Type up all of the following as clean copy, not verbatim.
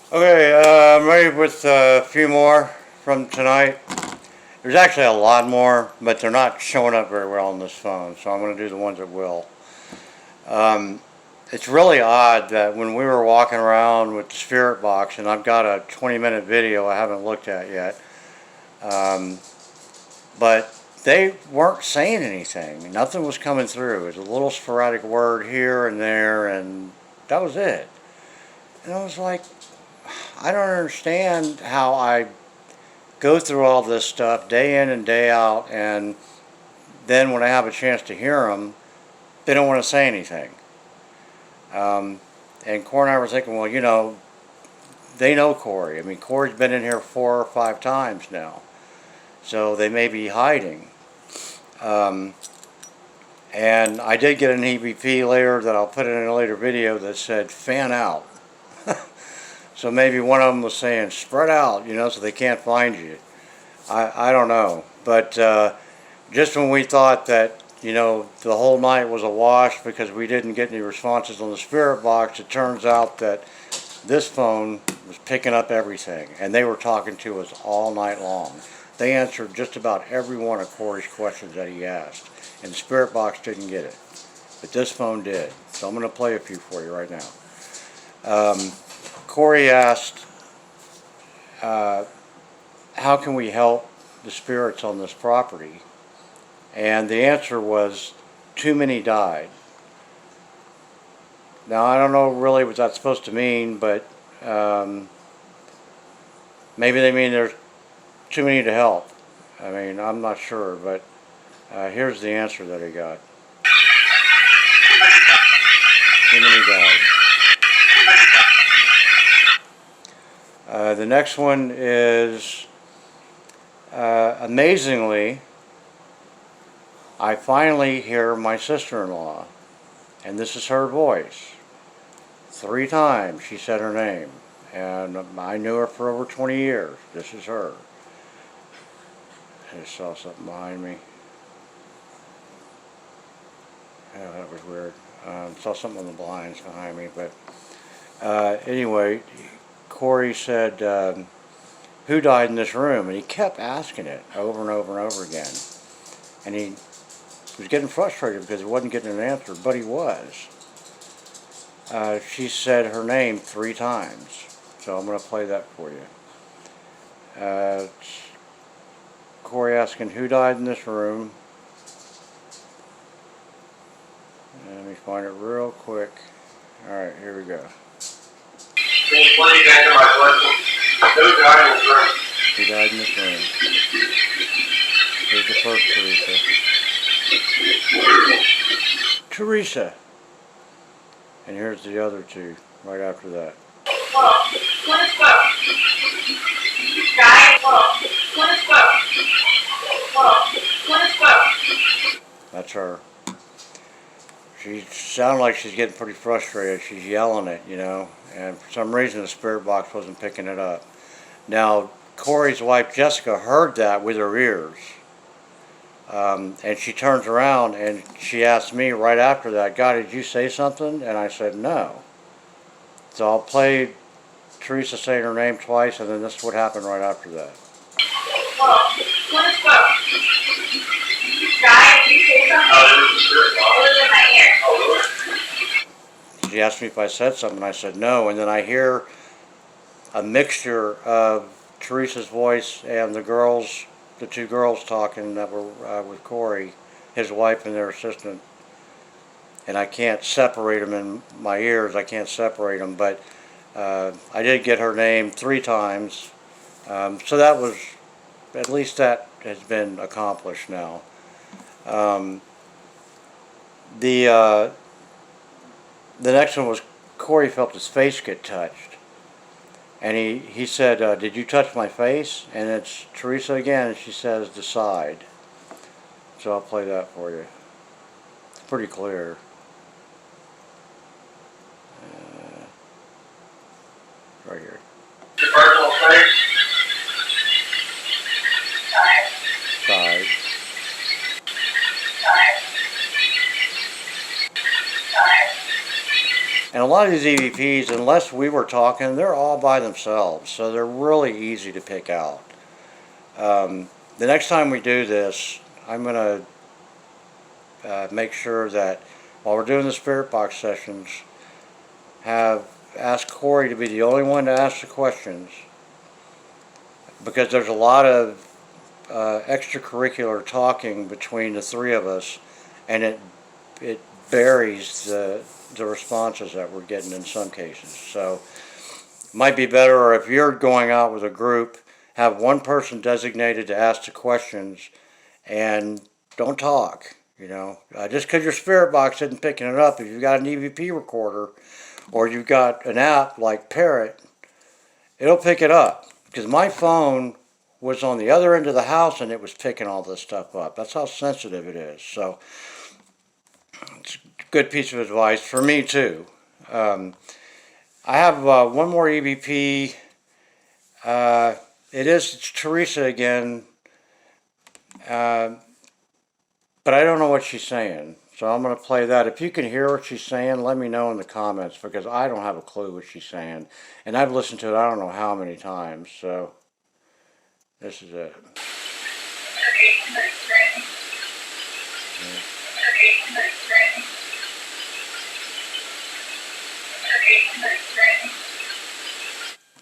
Okay, I'm ready with a few more from tonight. There's actually a lot more, but they're not showing up very well on this phone, so I'm going to do the ones that will. Um, it's really odd that when we were walking around with the spirit box, and I've got a 20-minute video I haven't looked at yet, um, but they weren't saying anything. Nothing was coming through. It was a little sporadic word here and there, and that was it. And I was like, I don't understand how I go through all this stuff day in and day out, and then when I have a chance to hear them, they don't want to say anything. Um, and Corey and I were thinking, well, they know Corey. I mean, Corey's been in here 4 or 5 times now, so they may be hiding. Um, and I did get an EVP later that I'll put in a later video that said fan out. So maybe one of them was saying spread out, so they can't find you. I don't know. But just when we thought that, the whole night was a wash because we didn't get any responses on the spirit box, it turns out that this phone was picking up everything. And they were talking to us all night long. They answered just about every one of Corey's questions that he asked. And the spirit box didn't get it. But this phone did. So I'm going to play a few for you right now. Corey asked, how can we help the spirits on this property? And the answer was, too many died. Now, I don't know really what that's supposed to mean, but maybe they mean there's too many to help. I mean, I'm not sure, but here's the answer that he got. Too many died. The next one is, amazingly, I finally hear my sister-in-law, and this is her voice. 3 times she said her name, and I knew her for over 20 years. This is her. I just saw something behind me. Yeah, that was weird. Saw something on the blinds behind me, but anyway, Corey said, who died in this room? And he kept asking it over and over and over again. And he was getting frustrated because he wasn't getting an answer, but he was. She said her name 3 times. So I'm going to play that for you. Corey asking who died in this room. Let me find it real quick. Alright, here we go. What do you guys know who died in this room? Who died in this room? Here's the first Teresa. Teresa. And here's the other 2 right after that. That's her. She sounded like she's getting pretty frustrated. She's yelling it, and for some reason the spirit box wasn't picking it up. Now, Corey's wife Jessica heard that with her ears. And she turns around and she asked me right after that, God, did you say something? And I said, no. So I'll play Teresa saying her name twice, and then this is what happened right after that. She asked me if I said something, and I said no, and then I hear a mixture of Teresa's voice and the 2 girls talking that were with Corey, his wife and their assistant. And I can't separate them in my ears. I can't separate them, but I did get her name 3 times. So that was, at least that has been accomplished now. The next one was Corey felt his face get touched. And he said, did you touch my face? And it's Teresa again, and she says, the side. So I'll play that for you. It's pretty clear. Right here. Your personal space? Side. And a lot of these EVPs, unless we were talking, they're all by themselves, so they're really easy to pick out. The next time we do this, I'm going to make sure that while we're doing the spirit box sessions, ask Corey to be the only one to ask the questions, because there's a lot of extracurricular talking between the three of us, and it varies the responses that we're getting in some cases. So it might be better if you're going out with a group, have one person designated to ask the questions, and don't talk. Just because your spirit box isn't picking it up, if you've got an EVP recorder or you've got an app like Parrot, it'll pick it up. Because my phone was on the other end of the house and it was picking all this stuff up. That's how sensitive it is. So it's a good piece of advice for me too. I have one more EVP. It's Teresa again. But I don't know what she's saying, so I'm going to play that. If you can hear what she's saying, let me know in the comments, because I don't have a clue what she's saying. And I've listened to it I don't know how many times, so this is it.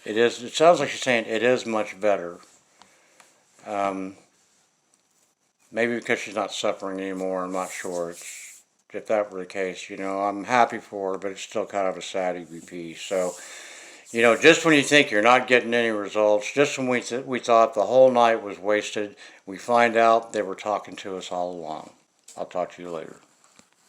It sounds like she's saying it is much better. Maybe because she's not suffering anymore, I'm not sure. If that were the case, I'm happy for her, but it's still kind of a sad EVP. So, just when you think you're not getting any results, just when we thought the whole night was wasted, we find out they were talking to us all along. I'll talk to you later.